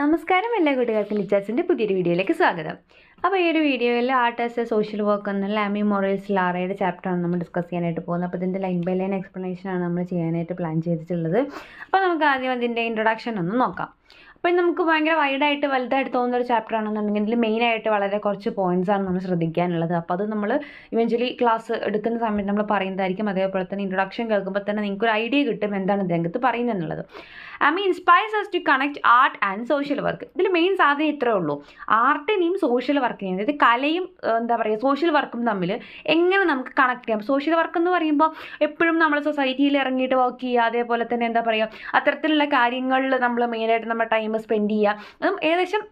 നമസ്കാരം എല്ലാ കുട്ടികൾക്കും ലിച്ചാസിൻ്റെ പുതിയൊരു വീഡിയോയിലേക്ക് സ്വാഗതം. അപ്പോൾ ഈ ഒരു വീഡിയോയിൽ art as a social work എന്നുള്ള ആമി മൊറേൽസ് ലാറയുടെ ചാപ്റ്ററാണ് നമ്മൾ ഡിസ്കസ് ചെയ്യാനായിട്ട് പോകുന്നത്. അപ്പോൾ ഇതിൻ്റെ ലൈൻ ബൈ ലൈൻ എക്സ്പ്ലനേഷനാണ് നമ്മൾ ചെയ്യാനായിട്ട് പ്ലാൻ ചെയ്തിട്ടുള്ളത്. അപ്പോൾ നമുക്ക് ആദ്യം അതിൻ്റെ ഇൻട്രൊഡക്ഷൻ ഒന്ന് നോക്കാം. അപ്പോൾ നമുക്ക് ഭയങ്കര വൈഡായിട്ട് വലുതായിട്ട് തോന്നുന്ന ഒരു ചാപ്റ്റർ ആണെന്നുണ്ടെങ്കിൽ ഇതിൽ മെയിനായിട്ട് വളരെ കുറച്ച് പോയിൻറ്റ്സാണ് നമ്മൾ ശ്രദ്ധിക്കാനുള്ളത്. അപ്പോൾ അത് നമ്മൾ ഇവഞ്ച്വലി ക്ലാസ് എടുക്കുന്ന സമയത്ത് നമ്മൾ പറയുന്നതായിരിക്കും. അതേപോലെ തന്നെ ഇൻട്രൊഡക്ഷൻ കേൾക്കുമ്പോൾ തന്നെ നിങ്ങൾക്ക് ഒരു ഐഡിയ കിട്ടും എന്താണ് ഇതിനകത്ത് പറയുന്നത് എന്നുള്ളത്. Amy inspires us to connect art and social work. ഇതിൽ മെയിൻ സാധനം ഇത്രേ ഉള്ളൂ, ആർട്ടിനെയും സോഷ്യൽ വർക്കിനെയും, അതായത് കലയും എന്താ പറയുക സോഷ്യൽ വർക്കും തമ്മിൽ എങ്ങനെ നമുക്ക് കണക്ട് ചെയ്യാം. സോഷ്യൽ വർക്ക് എന്ന് പറയുമ്പോൾ എപ്പോഴും നമ്മൾ സൊസൈറ്റിയിൽ ഇറങ്ങിയിട്ട് വർക്ക് ചെയ്യുക, അതേപോലെ തന്നെ എന്താ പറയുക അത്തരത്തിലുള്ള കാര്യങ്ങളിൽ നമ്മൾ മെയിനായിട്ട് നമ്മുടെ ടൈം സ്പെൻഡ് ചെയ്യുക. അതും ഏകദേശം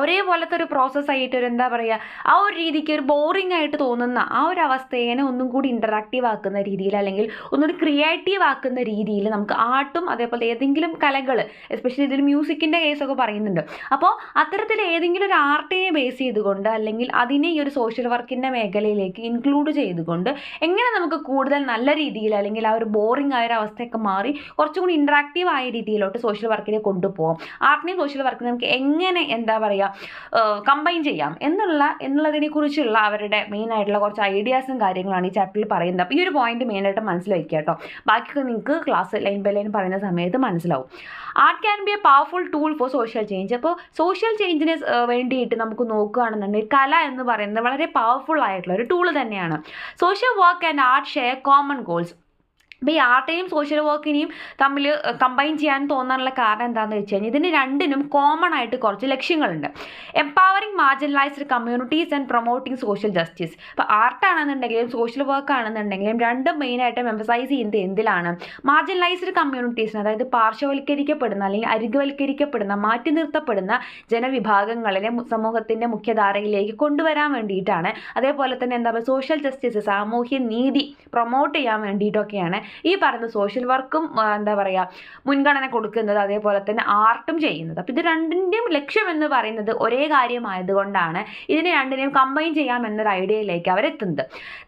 ഒരേപോലത്തെ ഒരു പ്രോസസ്സായിട്ട് ഒരു എന്താ പറയുക ആ ഒരു രീതിക്ക് ഒരു ബോറിംഗ് ആയിട്ട് തോന്നുന്ന ആ ഒരു അവസ്ഥേനെ ഒന്നും കൂടി ഇൻറ്ററാക്റ്റീവ് ആക്കുന്ന രീതിയിൽ, അല്ലെങ്കിൽ ഒന്നുകൂടി ക്രിയേറ്റീവ് ആക്കുന്ന രീതിയിൽ നമുക്ക് ആർട്ടും അതേപോലെ ഏതെങ്കിലും കലകൾ, എസ്പെഷ്യലി ഇതിൽ മ്യൂസിക്കിൻ്റെ കേസൊക്കെ പറയുന്നുണ്ട്. അപ്പോൾ അത്തരത്തിൽ ഏതെങ്കിലും ഒരു ആർട്ടിനെ ബേസ് ചെയ്തുകൊണ്ട് അല്ലെങ്കിൽ അതിനെ ഈ ഒരു സോഷ്യൽ വർക്കിൻ്റെ മേഖലയിലേക്ക് ഇൻക്ലൂഡ് ചെയ്തുകൊണ്ട് എങ്ങനെ നമുക്ക് കൂടുതൽ നല്ല രീതിയിൽ അല്ലെങ്കിൽ ആ ഒരു ബോറിംഗ് ആയ ഒരു അവസ്ഥയൊക്കെ മാറി കുറച്ചും കൂടി ഇൻറ്ററാക്റ്റീവ് ആയ രീതിയിലോട്ട് സോഷ്യൽ വർക്കിനെ കൊണ്ടുപോകാം. ആർട്ടിനെയും സോഷ്യൽ വർക്കിനെ നമുക്ക് എങ്ങനെ എന്താ പറയുക കമ്പൈൻ ചെയ്യാം എന്നുള്ളതിനെ കുറിച്ചുള്ള അവരുടെ മെയിൻ ആയിട്ടുള്ള കുറച്ച് ഐഡിയാസും കാര്യങ്ങളാണ് ഈ ചാപ്റ്ററിൽ പറയുന്നത്. അപ്പോൾ ഈ ഒരു പോയിന്റ് മെയിനായിട്ട് മനസ്സിൽ വയ്ക്കുക കേട്ടോ. ബാക്കി നിങ്ങൾക്ക് ക്ലാസ് ലൈൻ ബൈ ലൈൻ പറയുന്ന സമയത്ത് മനസ്സിലാവും. Art can B A powerful tool for social change. അപ്പോൾ സോഷ്യൽ ചേഞ്ചിന് വേണ്ടിയിട്ട് നമുക്ക് നോക്കുകയാണെന്നുണ്ടെങ്കിൽ കല എന്ന് പറയുന്നത് വളരെ പവർഫുൾ ആയിട്ടുള്ള ഒരു ടൂൾ തന്നെയാണ്. Social work and art share common goals. അപ്പോൾ ഈ ആർട്ടിനെയും സോഷ്യൽ വർക്കിനെയും തമ്മിൽ കമ്പൈൻ ചെയ്യാൻ തോന്നാനുള്ള കാരണം എന്താണെന്ന് വെച്ച് കഴിഞ്ഞാൽ ഇതിന് രണ്ടിനും കോമൺ ആയിട്ട് കുറച്ച് ലക്ഷ്യങ്ങളുണ്ട്. Empowering marginalised communities and promoting social justice. അപ്പോൾ ആർട്ടാണെന്നുണ്ടെങ്കിലും സോഷ്യൽ വർക്ക് ആണെന്നുണ്ടെങ്കിലും രണ്ടും മെയിനായിട്ടും എംഫസൈസ് ചെയ്യുന്നത് എന്തിലാണ്? മാർജിനലൈസ്ഡ് കമ്മ്യൂണിറ്റീസിന്, അതായത് പാർശ്വവൽക്കരിക്കപ്പെടുന്ന അല്ലെങ്കിൽ അരികുവൽക്കരിക്കപ്പെടുന്ന മാറ്റി നിർത്തപ്പെടുന്ന ജനവിഭാഗങ്ങളെ സമൂഹത്തിൻ്റെ മുഖ്യധാരയിലേക്ക് കൊണ്ടുവരാൻ വേണ്ടിയിട്ടാണ്. അതേപോലെ തന്നെ എന്താ പറയുക സോഷ്യൽ ജസ്റ്റിസ്, സാമൂഹ്യ നീതി പ്രൊമോട്ട് ചെയ്യാൻ വേണ്ടിയിട്ടൊക്കെയാണ് ഈ പറയുന്ന സോഷ്യൽ വർക്കും എന്താ പറയുക മുൻഗണന കൊടുക്കുന്നത്, അതേപോലെ തന്നെ ആർട്ടും ചെയ്യുന്നത്. അപ്പോൾ ഇത് രണ്ടിൻ്റെയും ലക്ഷ്യം എന്ന് പറയുന്നത് ഒരേ കാര്യമായതുകൊണ്ടാണ് ഇതിനെ രണ്ടിനെയും കമ്പൈൻ ചെയ്യാം എന്നൊരു ഐഡിയയിലേക്ക് അവരെത്തുന്നത്.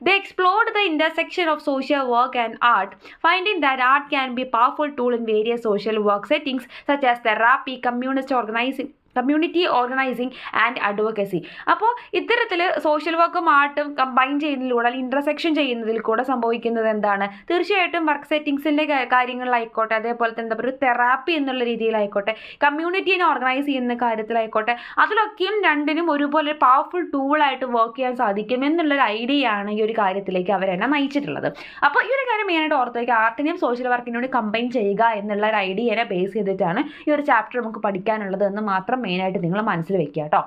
They explored the intersection of social work and art, finding that art can be powerful tool in various social work settings such as therapy, community organising and advocacy. അപ്പോൾ ഇത്തരത്തിൽ സോഷ്യൽ വർക്കും ആർട്ടും കമ്പൈൻ ചെയ്യുന്നതിലൂടെ അല്ലെങ്കിൽ intersection ചെയ്യുന്നതിൽ കൂടെ സംഭവിക്കുന്നത് എന്താണ്? തീർച്ചയായിട്ടും വർക്ക് സെറ്റിങ്സിൻ്റെ കാര്യങ്ങളിലായിക്കോട്ടെ, അതേപോലെ തന്നെ എന്താ പറയുക തെറാപ്പി എന്നുള്ള രീതിയിലായിക്കോട്ടെ, കമ്മ്യൂണിറ്റീനെ ഓർഗനൈസ് ചെയ്യുന്ന കാര്യത്തിലായിക്കോട്ടെ, അതിലൊക്കെയും രണ്ടിനും ഒരുപോലെ പവർഫുൾ ടൂളായിട്ട് വർക്ക് ചെയ്യാൻ സാധിക്കും എന്നുള്ളൊരു ഐഡിയയാണ് ഈ ഒരു കാര്യത്തിലേക്ക് അവരെന്നെ നയിച്ചിട്ടുള്ളത്. അപ്പോൾ ഈ ഒരു കാര്യം മെയിനായിട്ട് ഓർത്തേക്ക്, ആർട്ടിനെയും സോഷ്യൽ വർക്കിനോട് കമ്പൈൻ ചെയ്യുക എന്നുള്ള ഒരു ഐഡിയനെ ബേസ് ചെയ്തിട്ടാണ് ഈ ഒരു ചാപ്റ്റർ നമുക്ക് പഠിക്കാനുള്ളത് എന്ന് മാത്രം മെയിനായിട്ട് നിങ്ങൾ മനസ്സിൽ വെക്കുക കേട്ടോ.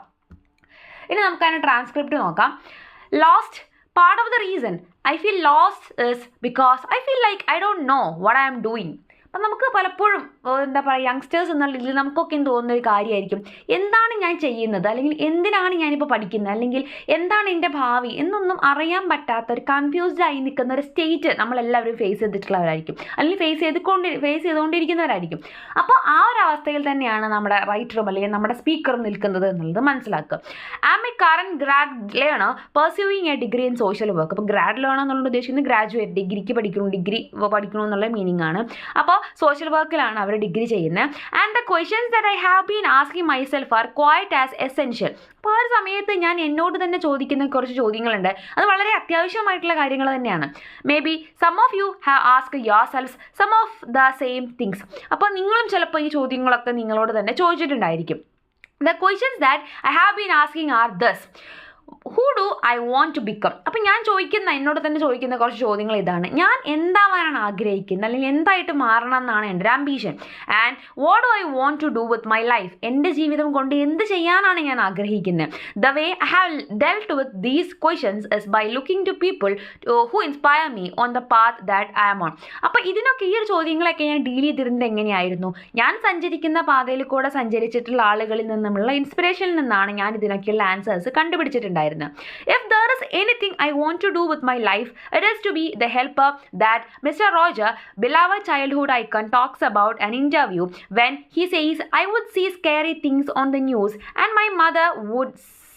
ഇനി നമുക്ക് അതിന് ട്രാൻസ്ക്രിപ്റ്റ് നോക്കാം. Lost part of the reason I feel lost is because I feel like I don't know what I am doing. അപ്പം നമുക്ക് പലപ്പോഴും എന്താ പറയുക യങ്സ്റ്റേഴ്സ് എന്നുള്ള രീതിയിൽ നമുക്കൊക്കെ തോന്നുന്നൊരു കാര്യമായിരിക്കും, എന്താണ് ഞാൻ ചെയ്യുന്നത്, അല്ലെങ്കിൽ എന്തിനാണ് ഞാനിപ്പോൾ പഠിക്കുന്നത്, അല്ലെങ്കിൽ എന്താണ് എൻ്റെ ഭാവി എന്നൊന്നും അറിയാൻ പറ്റാത്ത ഒരു കൺഫ്യൂസ്ഡ് ആയി നിൽക്കുന്ന ഒരു സ്റ്റേറ്റ് നമ്മളെല്ലാവരും ഫേസ് ചെയ്തിട്ടുള്ളവരായിരിക്കും, അല്ലെങ്കിൽ ഫേസ് ചെയ്തുകൊണ്ടിരിക്കുന്നവരായിരിക്കും. അപ്പോൾ ആ ഒരു അവസ്ഥയിൽ തന്നെയാണ് നമ്മുടെ റൈറ്ററും അല്ലെങ്കിൽ നമ്മുടെ സ്പീക്കറും നിൽക്കുന്നത് എന്നുള്ളത് മനസ്സിലാക്കുക. Am a current grad learner pursuing a degree in social work. അപ്പോൾ ഗ്രാഡ് ലേണർ എന്നുള്ള ഉദ്ദേശിക്കുന്നത് ഗ്രാജുവേറ്റ്, ഡിഗ്രി പഠിക്കണു എന്നുള്ള മീനിങ് ആണ്. അപ്പോൾ സോഷ്യൽ വർക്കിലാണ് അവർ ഡിഗ്രി ചെയ്യുന്നത്. And the questions that I have been asking myself are quite as essential. അപ്പോൾ ആ ഒരു സമയത്ത് ഞാൻ എന്നോട് തന്നെ ചോദിക്കുന്ന കുറച്ച് ചോദ്യങ്ങളുണ്ട്, അത് വളരെ അത്യാവശ്യമായിട്ടുള്ള കാര്യങ്ങൾ തന്നെയാണ്. Maybe some of you have ask yourself some of the same things. അപ്പോൾ നിങ്ങളും ചിലപ്പോൾ ഈ ചോദ്യങ്ങളൊക്കെ നിങ്ങളോട് തന്നെ ചോദിച്ചിട്ടുണ്ടായിരിക്കും. The questions that I have been asking are this: who do I want to become? അപ്പം ഞാൻ എന്നോട് തന്നെ ചോദിക്കുന്ന കുറച്ച് ചോദ്യങ്ങൾ ഇതാണ്. ഞാൻ എന്താവാനാണ് ആഗ്രഹിക്കുന്നത്, അല്ലെങ്കിൽ എന്തായിട്ട് മാറണം എന്നാണ് എൻ്റെ ഒരു ambition. And what do I want to do with my life? എൻ്റെ ജീവിതം കൊണ്ട് എന്ത് ചെയ്യാനാണ് ഞാൻ ആഗ്രഹിക്കുന്നത്? The way I have dealt with these questions is by looking to people who inspire me on the path that I am on. അപ്പോൾ ഇതിനൊക്കെ ഈ ഒരു ചോദ്യങ്ങളൊക്കെ ഞാൻ ഡീൽ ചെയ്തിരുന്നത് എങ്ങനെയായിരുന്നു? ഞാൻ സഞ്ചരിക്കുന്ന പാതയിൽ കൂടെ സഞ്ചരിച്ചിട്ടുള്ള ആളുകളിൽ നിന്നുമുള്ള ഇൻസ്പിറേഷനിൽ നിന്നാണ് ഞാൻ ഇതിനൊക്കെയുള്ള answers കണ്ടുപിടിച്ചിട്ടുണ്ടായിരുന്നത്. If there is anything I want to do with my life, it is to be the helper that Mr. Roger, beloved childhood icon, talks about an interview when he says, I would see scary things on the news and my mother would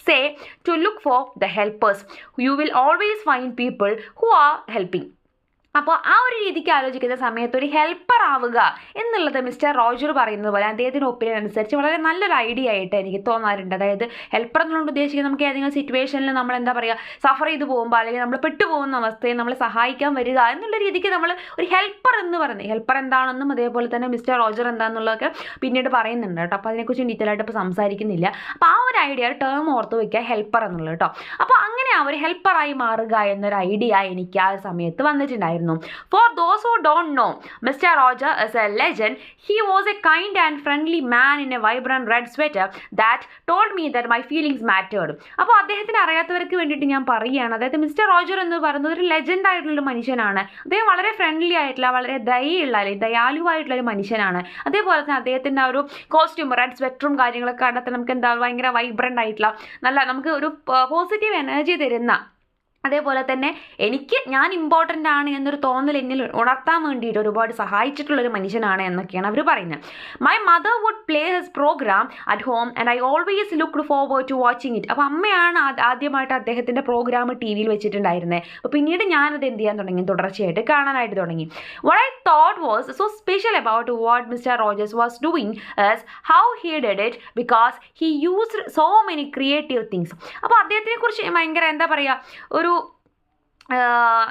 say to look for the helpers. You will always find people who are helping. അപ്പോൾ ആ ഒരു രീതിക്ക് ആലോചിക്കുന്ന സമയത്ത് ഒരു helper ആവുക എന്നുള്ളത് mister Roger പറയുന്നത് പോലെ അദ്ദേഹത്തിൻ്റെ ഒപ്പീനിയൻ അനുസരിച്ച് വളരെ നല്ലൊരു ഐഡിയ ആയിട്ട് എനിക്ക് തോന്നാറുണ്ട്. അതായത് ഹെൽപ്പർ എന്നുകൊണ്ട് ഉദ്ദേശിക്കുന്നത് നമുക്ക് ഏതെങ്കിലും സിറ്റുവേഷനിൽ നമ്മൾ എന്താ പറയുക സഫർ ചെയ്ത് പോകുമ്പോൾ അല്ലെങ്കിൽ നമ്മൾ പെട്ടുപോകുന്ന അവസ്ഥയെ നമ്മളെ സഹായിക്കാൻ വരിക എന്നുള്ള രീതിക്ക് നമ്മൾ ഒരു ഹെൽപ്പർ എന്ന് പറയുന്നത് ഹെൽപ്പർ എന്താണെന്നും അതേപോലെ തന്നെ മിസ്റ്റർ റോജർ എന്താണെന്നുള്ളതൊക്കെ പിന്നീട് പറയുന്നുണ്ട് കേട്ടോ. അപ്പോൾ അതിനെക്കുറിച്ച് ഡീറ്റെയിൽ ആയിട്ട് ഇപ്പോൾ സംസാരിക്കുന്നില്ല. അപ്പോൾ ആ ഒരു ഐഡിയ ടേം ഓർത്ത് വയ്ക്കുക ഹെൽപ്പർ എന്നുള്ളത് കേട്ടോ. അപ്പോൾ അങ്ങനെ ആ ഒരു ഹെൽപ്പറായി മാറുക എന്നൊരു ഐഡിയ എനിക്ക് ആ സമയത്ത് വന്നിട്ടുണ്ടായിരുന്നു. For those who don't know, Mr. Roger is a legend. He was a kind and friendly man in a vibrant red sweater that told me that my feelings mattered. അപ്പോൾ അദ്ദേഹത്തിന് അറിയാത്തവർക്ക് വേണ്ടിയിട്ട് ഞാൻ പറയുകയാണ്, അതായത് മിസ്റ്റർ റോജർ എന്ന് പറയുന്നത് ഒരു ലെജൻഡ് ആയിട്ടുള്ള മനുഷ്യനാണ്. അദ്ദേഹം വളരെ ഫ്രണ്ട്ലി ആയിട്ടുള്ള വളരെ ദയാലുവായിട്ടുള്ള ഒരു മനുഷ്യനാണ്. അതേപോലെ തന്നെ അദ്ദേഹത്തിൻ്റെ ആ ഒരു കോസ്റ്റ്യൂം റെഡ് സ്വെറ്ററും കാര്യങ്ങളൊക്കെ കണ്ടെത്താൻ നമുക്ക് എന്താ ഭയങ്കര വൈബ്രൻ്റ് ആയിട്ടുള്ള നല്ല നമുക്ക് ഒരു പോസിറ്റീവ് എനർജി തരുന്ന അതേപോലെ തന്നെ ഞാൻ ഇമ്പോർട്ടൻ്റ് ആണ് എന്നൊരു തോന്നൽ എന്നിൽ ഉണർത്താൻ വേണ്ടിയിട്ട് ഒരുപാട് സഹായിച്ചിട്ടുള്ളൊരു മനുഷ്യനാണ് എന്നൊക്കെയാണ് അവർ പറയുന്നത്. My mother would play his program at home and I always looked forward to watching it. അപ്പോൾ അമ്മയാണ് ആദ്യമായിട്ട് അദ്ദേഹത്തിൻ്റെ പ്രോഗ്രാം ടി വിയിൽ വെച്ചിട്ടുണ്ടായിരുന്നത്. അപ്പോൾ പിന്നീട് ഞാനത് എന്ത് ചെയ്യാൻ തുടങ്ങി, തുടർച്ചയായിട്ട് കാണാനായിട്ട് തുടങ്ങി. What I thought was so special about what mister Rogers was doing is how he did it because he used so many creative things. അപ്പോൾ അദ്ദേഹത്തിനെ കുറിച്ച് ഭയങ്കര എന്താ പറയുക ഒരു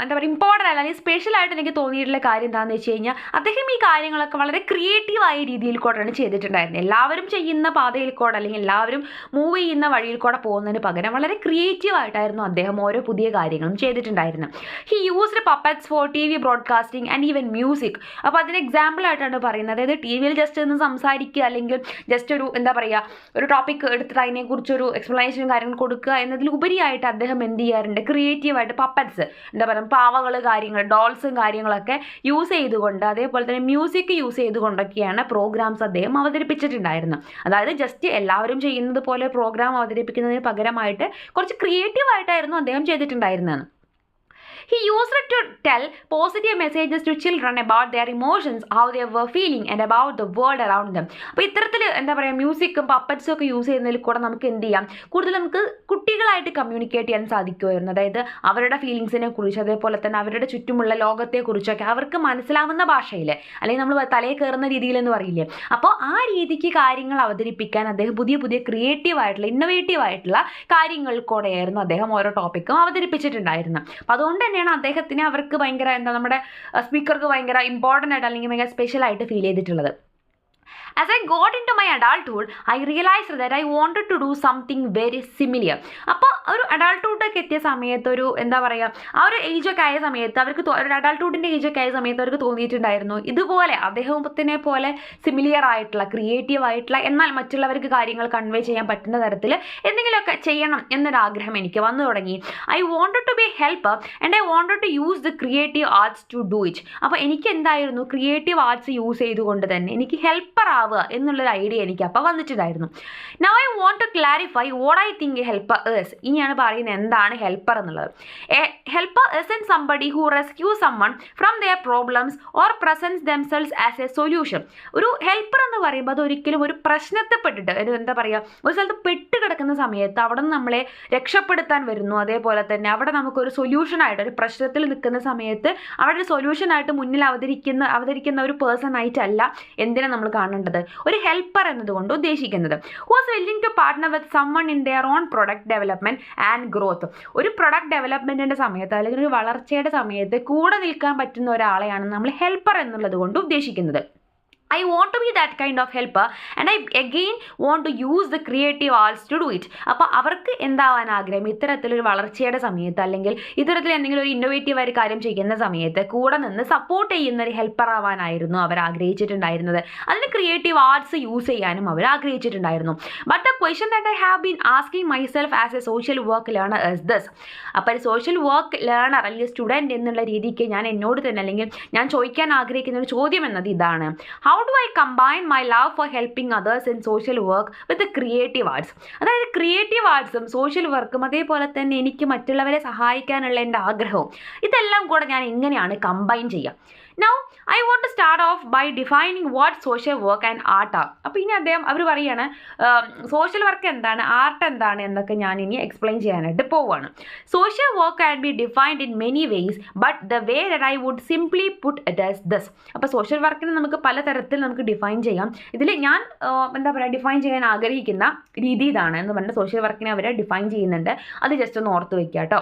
എന്താ പറയുക ഇമ്പോർട്ടൻ്റ് അല്ല അല്ലെങ്കിൽ സ്പെഷ്യലായിട്ട് എനിക്ക് തോന്നിയിട്ടുള്ള കാര്യം എന്താണെന്ന് വെച്ച് കഴിഞ്ഞാൽ അദ്ദേഹം ഈ കാര്യങ്ങളൊക്കെ വളരെ ക്രിയേറ്റീവായ രീതിയിൽ കൂടെയാണ് ചെയ്തിട്ടുണ്ടായിരുന്നത്. എല്ലാവരും ചെയ്യുന്ന പാതയിൽ കൂടെ അല്ലെങ്കിൽ എല്ലാവരും മൂവ് ചെയ്യുന്ന വഴിയിൽ കൂടെ പോകുന്നതിന് പകരം വളരെ ക്രിയേറ്റീവായിട്ടായിരുന്നു അദ്ദേഹം ഓരോ പുതിയ കാര്യങ്ങളും ചെയ്തിട്ടുണ്ടായിരുന്നത്. He used puppets for TV broadcasting and even music. അപ്പോൾ അതിന് എക്സാമ്പിളായിട്ടാണ് പറയുന്നത്. അതായത് ടി വിയിൽ ജസ്റ്റ് ഒന്ന് സംസാരിക്കുക അല്ലെങ്കിൽ ജസ്റ്റ് ഒരു എന്താ പറയുക ഒരു ടോപ്പിക് എടുത്തിട്ട് അതിനെക്കുറിച്ചൊരു എക്സ്പ്ലനേഷനും കാര്യങ്ങൾ കൊടുക്കുക എന്നതിലുപരിയായിട്ട് അദ്ദേഹം എന്ത് ചെയ്യാറുണ്ട്, ക്രിയേറ്റീവായിട്ട് പപ്പറ്റ്സ് എന്താ പറയുക പാവകൾ കാര്യങ്ങൾ ഡോൾസും കാര്യങ്ങളൊക്കെ യൂസ് ചെയ്തുകൊണ്ട് അതേപോലെ തന്നെ മ്യൂസിക് യൂസ് ചെയ്തുകൊണ്ടൊക്കെയാണ് പ്രോഗ്രാംസ് അദ്ദേഹം അവതരിപ്പിച്ചിട്ടുണ്ടായിരുന്നത്. അതായത് ജസ്റ്റ് എല്ലാവരും ചെയ്യുന്നത് പോലെ പ്രോഗ്രാം അവതരിപ്പിക്കുന്നതിന് പകരമായിട്ട് കുറച്ച് ക്രിയേറ്റീവായിട്ടായിരുന്നു അദ്ദേഹം ചെയ്തിട്ടുണ്ടായിരുന്നത്. He used it to tell positive messages to children about their emotions, how they were feeling and about the world around them. അപ്പോൾ ഇത്തരത്തിൽ എന്താ പറയുക മ്യൂസിക്കും പപ്പറ്റ്സും ഒക്കെ യൂസ് ചെയ്യുന്നതിൽ കൂടെ നമുക്ക് എന്ത് ചെയ്യാം, കൂടുതൽ നമുക്ക് കുട്ടികളായിട്ട് കമ്മ്യൂണിക്കേറ്റ് ചെയ്യാൻ സാധിക്കുമായിരുന്നു. അതായത് അവരുടെ ഫീലിങ്സിനെ കുറിച്ച് അതേപോലെ തന്നെ അവരുടെ ചുറ്റുമുള്ള ലോകത്തെക്കുറിച്ചൊക്കെ അവർക്ക് മനസ്സിലാവുന്ന ഭാഷയിൽ അല്ലെങ്കിൽ നമ്മൾ തലയിൽ കയറുന്ന രീതിയിലെന്ന് പറയില്ലേ. അപ്പോൾ ആ രീതിക്ക് കാര്യങ്ങൾ അവതരിപ്പിക്കാൻ അദ്ദേഹം പുതിയ പുതിയ ക്രിയേറ്റീവായിട്ടുള്ള ഇന്നോവേറ്റീവായിട്ടുള്ള കാര്യങ്ങൾ കൂടെയായിരുന്നു അദ്ദേഹം ഓരോ ടോപ്പിക്കും അവതരിപ്പിച്ചിട്ടുണ്ടായിരുന്നത്. അപ്പോൾ അതുകൊണ്ട് അദ്ദേഹത്തിന് അവർക്ക് ഭയങ്കര എന്താ നമ്മുടെ സ്പീക്കർക്ക് ഭയങ്കര ഇമ്പോർട്ടൻ്റ് ആയിട്ട് അല്ലെങ്കിൽ ഭയങ്കര സ്പെഷ്യൽ ആയിട്ട് ഫീൽ ചെയ്തിട്ടുള്ളത്. As I got into my adulthood, I realized that I wanted to do something very similar. അപ്പോൾ ഒരു അഡൾട്ട്ഹുഡൊക്കെ എത്തിയ സമയത്ത് ഒരു എന്താ പറയുക ആ ഒരു ഏജൊക്കെ ആയ സമയത്ത് അവർക്ക് ഒരു അഡൾട്ട്ഹുഡിൻ്റെ ഏജൊക്കെ ആയ സമയത്ത് അവർക്ക് തോന്നിയിട്ടുണ്ടായിരുന്നു ഇതുപോലെ അദ്ദേഹത്തിനെ പോലെ സിമിലിയർ ആയിട്ടുള്ള ക്രിയേറ്റീവ് ആയിട്ടുള്ള എന്നാൽ മറ്റുള്ളവർക്ക് കാര്യങ്ങൾ കൺവേ ചെയ്യാൻ പറ്റുന്ന തരത്തിൽ എന്തെങ്കിലുമൊക്കെ ചെയ്യണം എന്നൊരാഗ്രഹം എനിക്ക് വന്നു തുടങ്ങി. I wanted to be a helper and I wanted to use the creative arts to do it. അപ്പോൾ എനിക്ക് എന്തായിരുന്നു ക്രിയേറ്റീവ് ആർട്സ് യൂസ് ചെയ്തുകൊണ്ട് തന്നെ എനിക്ക് ഹെൽപ്പർ ആവുക എന്നുള്ളൊരു ഐഡിയ എനിക്ക് അപ്പോൾ വന്നിട്ടുണ്ടായിരുന്നു. Now I want to clarify what I think a helper is. ഇനിയാണ് പറയുന്നത് എന്താണ് ഹെൽപ്പർ എന്നുള്ളത്. A helper isn't somebody who rescues someone from their problems or presents themselves as a solution. ഒരു ഹെൽപ്പർ എന്ന് പറയുമ്പോൾ അത് ഒരിക്കലും ഒരു പ്രശ്നത്തെ പെട്ടിട്ട് എന്താ പറയുക ഒരു സ്ഥലത്ത് പെട്ട് കിടക്കുന്ന സമയത്ത് അവിടെ നിന്ന് നമ്മളെ രക്ഷപ്പെടുത്താൻ വരുന്നു. അതേപോലെ തന്നെ അവിടെ നമുക്കൊരു സൊല്യൂഷനായിട്ട് ഒരു പ്രശ്നത്തിൽ നിൽക്കുന്ന സമയത്ത് അവിടെ ഒരു സൊല്യൂഷനായിട്ട് മുന്നിൽ അവതരിക്കുന്ന ഒരു പേഴ്സൺ ആയിട്ടല്ല എന്തിനാ നമ്മൾ കാണേണ്ടത് ഒരു ഹെൽപ്പർ എന്നതുകൊണ്ട് ഉദ്ദേശിക്കുന്നത്. Who was willing to partner with summon in their own product development and growth. ഒരു പ്രൊഡക്റ്റ് ഡെവലപ്മെന്റിന്റെ സമയത്ത് അല്ലെങ്കിൽ ഒരു വളർച്ചയുടെ സമയത്ത് കൂടെ നിൽക്കാൻ പറ്റുന്ന ഒരാളെയാണ് നമ്മൾ ഹെൽപ്പർ എന്നുള്ളത് കൊണ്ട് ഉദ്ദേശിക്കുന്നത്. I want to be that kind of helper and I again want to use the creative arts to do it. അപ്പോൾ അവർക്ക് എന്താവാൻ ആഗ്രഹം ഇത്തരത്തിലൊരു വളർച്ചയുടെ സമയത്ത് അല്ലെങ്കിൽ ഇത്തരത്തിൽ എന്തെങ്കിലും ഒരു ഇന്നോവേറ്റീവ് ആയ കാര്യം ചെയ്യുന്ന സമയത്ത് കൂടെ നിന്ന് സപ്പോർട്ട് ചെയ്യുന്ന ഒരു ഹെൽപ്പർ ആവാനായിരുന്നു അവർ ആഗ്രഹിച്ചിട്ടുണ്ടായിരുന്നത്. അതിന് ക്രിയേറ്റീവ് ആർട്സ് യൂസ് ചെയ്യാനും അവർ ആഗ്രഹിച്ചിട്ടുണ്ടായിരുന്നു. But the question that I have been asking myself as a social work learner is this. അപ്പോൾ ഒരു സോഷ്യൽ വർക്ക് ലേണർ അല്ലെങ്കിൽ സ്റ്റുഡൻറ്റ് എന്നുള്ള രീതിക്ക് ഞാൻ എന്നോട് തന്നെ അല്ലെങ്കിൽ ഞാൻ ചോദിക്കാൻ ആഗ്രഹിക്കുന്ന ഒരു ചോദ്യം എന്നത് ഇതാണ്. How do I combine my love for helping others in social work with the creative arts? അതായത് ക്രിയേറ്റീവ് ആർട്സും സോഷ്യൽ വർക്കും അതേപോലെ തന്നെ എനിക്ക് മറ്റുള്ളവരെ സഹായിക്കാനുള്ള എൻ്റെ ആഗ്രഹവും ഇതെല്ലാം കൂടെ ഞാൻ എങ്ങനെയാണ് കമ്പൈൻ ചെയ്യുക. Now I want to start off by defining what social work and art are. അപ്പോൾ ഇനി അവർ പറയുകയാണ് സോഷ്യൽ വർക്ക് എന്താണ്, ആർട്ട് എന്താണ് എന്നൊക്കെ ഞാൻ ഇനി എക്സ്പ്ലെയിൻ ചെയ്യാനായിട്ട് പോവുകയാണ്. Social work can be defined in many ways but the way that I would simply put it as this. അപ്പോൾ സോഷ്യൽ വർക്കിനെ നമുക്ക് പലതരത്തിൽ നമുക്ക് ഡിഫൈൻ ചെയ്യാം. ഇതിൽ ഞാൻ ഡിഫൈൻ ചെയ്യാൻ ആഗ്രഹിക്കുന്ന രീതി ഇതാണ് എന്ന് പറഞ്ഞിട്ട് സോഷ്യൽ വർക്കിനെ അവർ ഡിഫൈൻ ചെയ്യുന്നുണ്ട്. അത് ജസ്റ്റ് ഒന്ന് ഓർത്ത് വെക്കുക കേട്ടോ.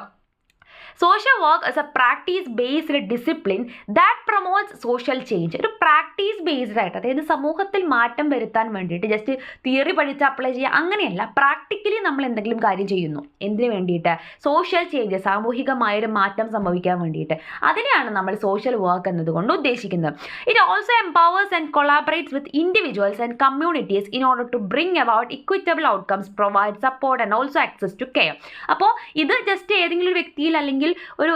Social work is A practice based discipline that promotes social change. ഒരു പ്രാക്ടീസ് ബേസ്ഡ് ആയിട്ട്, അതായത് സമൂഹത്തിൽ മാറ്റം വരുത്താൻ വേണ്ടിയിട്ട് ജസ്റ്റ് തിയറി പഠിച്ച് അപ്ലൈ ചെയ്യുക അങ്ങനെയല്ല, പ്രാക്ടിക്കലി നമ്മൾ എന്തെങ്കിലും കാര്യം ചെയ്യുന്നു. എന്തിനു വേണ്ടിയിട്ട്? സോഷ്യൽ ചേഞ്ച്, സാമൂഹികമായൊരു മാറ്റം സംഭവിക്കാൻ വേണ്ടിയിട്ട്. അതിനെയാണ് നമ്മൾ സോഷ്യൽ വർക്ക് എന്നതുകൊണ്ട് ഉദ്ദേശിക്കുന്നത്. It also empowers and collaborates with individuals and communities in order to bring about equitable outcomes, provide support and also access to care. അപ്പോൾ ഇത് ജസ്റ്റ് ഏതെങ്കിലും ഒരു വ്യക്തിയിൽ അല്ലെങ്കിൽ ഒരു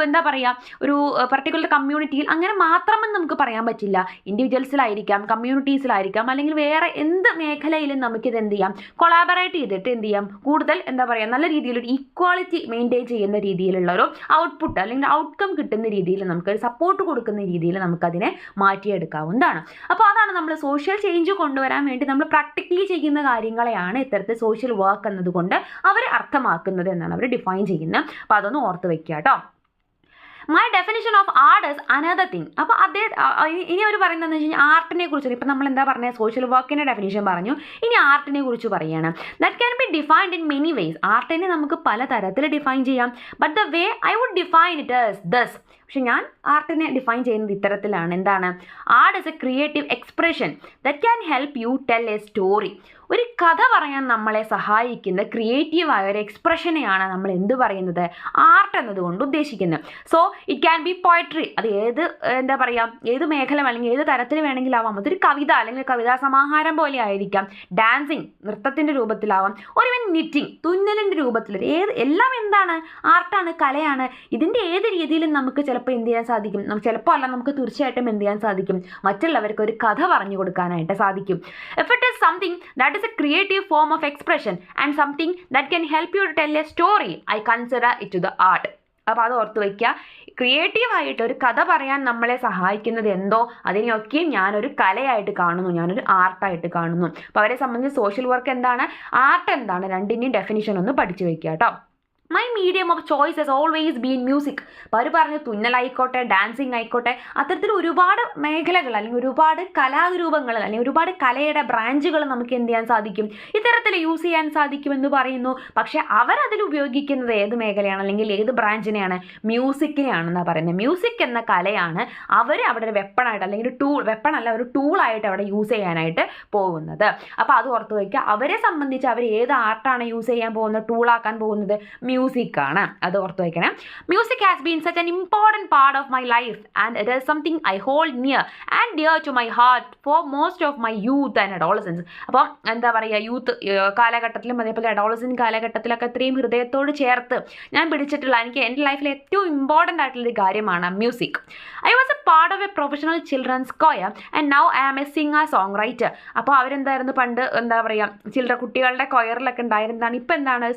ഒരു പർട്ടിക്കുലർ കമ്മ്യൂണിറ്റിയിൽ അങ്ങനെ മാത്രമെന്ന് നമുക്ക് പറയാൻ പറ്റില്ല. ഇൻഡിവിജ്വൽസിലായിരിക്കാം, കമ്മ്യൂണിറ്റീസിലായിരിക്കാം, അല്ലെങ്കിൽ വേറെ എന്ത് മേഖലയിലും നമുക്കിത് എന്ത് ചെയ്യാം, കൊളാബറേറ്റ് ചെയ്തിട്ട് എന്ത് ചെയ്യാം, കൂടുതൽ നല്ല രീതിയിലൊരു ഈക്വാളിറ്റി മെയിൻറ്റെയിൻ ചെയ്യുന്ന രീതിയിലുള്ള ഒരു ഔട്ട്പുട്ട് അല്ലെങ്കിൽ ഔട്ട്കം കിട്ടുന്ന രീതിയിൽ നമുക്കൊരു സപ്പോർട്ട് കൊടുക്കുന്ന രീതിയിൽ നമുക്കതിനെ മാറ്റിയെടുക്കാവുന്നതാണ്. അപ്പോൾ അതാണ് നമ്മൾ സോഷ്യൽ ചേഞ്ച് കൊണ്ടുവരാൻ വേണ്ടി നമ്മൾ പ്രാക്ടിക്കലി ചെയ്യുന്ന കാര്യങ്ങളെയാണ് ഇത്തരത്തിൽ സോഷ്യൽ വർക്ക് എന്നതുകൊണ്ട് അവർ അർത്ഥമാക്കുന്നത് എന്നാണ് അവർ ഡിഫൈൻ ചെയ്യുന്നത്. അപ്പോൾ അതൊന്ന് ഓർത്ത് വെക്കുക കേട്ടോ. My definition of art is another thing. അപ്പോൾ ഇനി അവർ പറയുന്നതെന്ന് വെച്ച് കഴിഞ്ഞാൽ ആർട്ടിനെ കുറിച്ച്. ഇപ്പം നമ്മൾ പറഞ്ഞത് സോഷ്യൽ വർക്കിൻ്റെ ഡെഫിനിഷൻ പറഞ്ഞു, ഇനി ആർട്ടിനെ കുറിച്ച് പറയുകയാണ്. That can be defined in many ways. ആർട്ടിനെ നമുക്ക് പല തരത്തിൽ ഡിഫൈൻ ചെയ്യാം. But the way I would define it is this. പക്ഷെ ഞാൻ ആർട്ടിനെ ഡിഫൈൻ ചെയ്യുന്നത് ഇത്തരത്തിലാണ്. എന്താണ്? Art is a creative expression that can help you tell a story. ഒരു കഥ പറയാൻ നമ്മളെ സഹായിക്കുന്ന ക്രിയേറ്റീവായ ഒരു എക്സ്പ്രഷനെയാണ് നമ്മൾ എന്ത് പറയുന്നത്, ആർട്ട് എന്നതുകൊണ്ട് ഉദ്ദേശിക്കുന്നത്. So it can be poetry. അത് ഏത് മേഖല അല്ലെങ്കിൽ ഏത് തരത്തിൽ വേണമെങ്കിലാവാം. അതൊരു കവിത അല്ലെങ്കിൽ കവിതാ സമാഹാരം പോലെ ആയിരിക്കാം. ഡാൻസിങ്, നൃത്തത്തിൻ്റെ രൂപത്തിലാവാം. ഒരുവൻ നിറ്റിങ്, തുന്നലിൻ്റെ രൂപത്തിൽ. എല്ലാം എന്താണ്? ആർട്ടാണ്, കലയാണ്. ഇതിൻ്റെ ഏത് രീതിയിലും നമുക്ക് ചിലപ്പോൾ എന്ത് ചെയ്യാൻ സാധിക്കും, ചിലപ്പോൾ അല്ല, നമുക്ക് തീർച്ചയായിട്ടും എന്ത് ചെയ്യാൻ സാധിക്കും, മറ്റുള്ളവർക്ക് ഒരു കഥ പറഞ്ഞു കൊടുക്കാനായിട്ട് സാധിക്കും. If it is something that is a creative form of expression and something that can help you to tell a story, I consider it to the art. അപ്പോൾ അത് ഓർത്ത് വയ്ക്കുക. ക്രിയേറ്റീവായിട്ട് ഒരു കഥ പറയാൻ നമ്മളെ സഹായിക്കുന്നത് എന്തോ അതിനെയൊക്കെയും ഞാനൊരു കലയായിട്ട് കാണുന്നു, ഞാനൊരു ആർട്ടായിട്ട് കാണുന്നു. അപ്പോൾ അവരെ സംബന്ധിച്ച് സോഷ്യൽ വർക്ക് എന്താണ്, ആർട്ട് എന്താണ്, രണ്ടിൻ്റെയും ഡെഫിനിഷൻ ഒന്ന് പഠിച്ചു വയ്ക്കുക കേട്ടോ. My medium of choice has always been music. അപ്പോൾ അവർ പറഞ്ഞു തുന്നലായിക്കോട്ടെ, ഡാൻസിങ് ആയിക്കോട്ടെ, അത്തരത്തിൽ ഒരുപാട് മേഖലകൾ അല്ലെങ്കിൽ ഒരുപാട് കലാരൂപങ്ങൾ അല്ലെങ്കിൽ ഒരുപാട് കലയുടെ ബ്രാഞ്ചുകൾ നമുക്ക് എന്ത് ചെയ്യാൻ സാധിക്കും, ഇത്തരത്തിൽ യൂസ് ചെയ്യാൻ സാധിക്കുമെന്ന് പറയുന്നു. പക്ഷേ അവരതിൽ ഉപയോഗിക്കുന്നത് ഏത് മേഖലയാണ് അല്ലെങ്കിൽ ഏത് ബ്രാഞ്ചിനെയാണ്? മ്യൂസിക്കിനെയാണെന്നാണ് പറയുന്നത്. മ്യൂസിക് എന്ന കലയാണ് അവർ അവിടെ ഒരു വെപ്പണായിട്ട് അല്ലെങ്കിൽ ഒരു ടൂളായിട്ട് അവിടെ യൂസ് ചെയ്യാനായിട്ട് പോകുന്നത്. അപ്പോൾ അത് ഓർത്ത് വയ്ക്കുക. അവരെ സംബന്ധിച്ച് അവർ ഏത് ആർട്ടാണ് യൂസ് ചെയ്യാൻ പോകുന്നത്, ടൂളാക്കാൻ പോകുന്നത്? മ്യൂസിക്കാണ്. അത് ഓർത്ത് വയ്ക്കണം. Music has been such an important part of my life and it is something I hold near and dear to my heart for most of my youth and adolescence. അപ്പം യൂത്ത് കാലഘട്ടത്തിലും അതേപോലെ adolescence കാലഘട്ടത്തിലൊക്കെ ഇത്രയും ഹൃദയത്തോട് ചേർത്ത് ഞാൻ പിടിച്ചിട്ടുള്ള, എനിക്ക് എൻ്റെ ലൈഫിൽ ഏറ്റവും ഇമ്പോർട്ടൻ്റ് ആയിട്ടുള്ളൊരു കാര്യമാണ് music. I was a part of a professional children's choir and now I am a singer songwriter. അപ്പോൾ അവരെന്തായിരുന്നു പണ്ട് കുട്ടികളുടെ കൊയറിലൊക്കെ ഉണ്ടായിരുന്നതാണ്. ഇപ്പോൾ എന്താണ്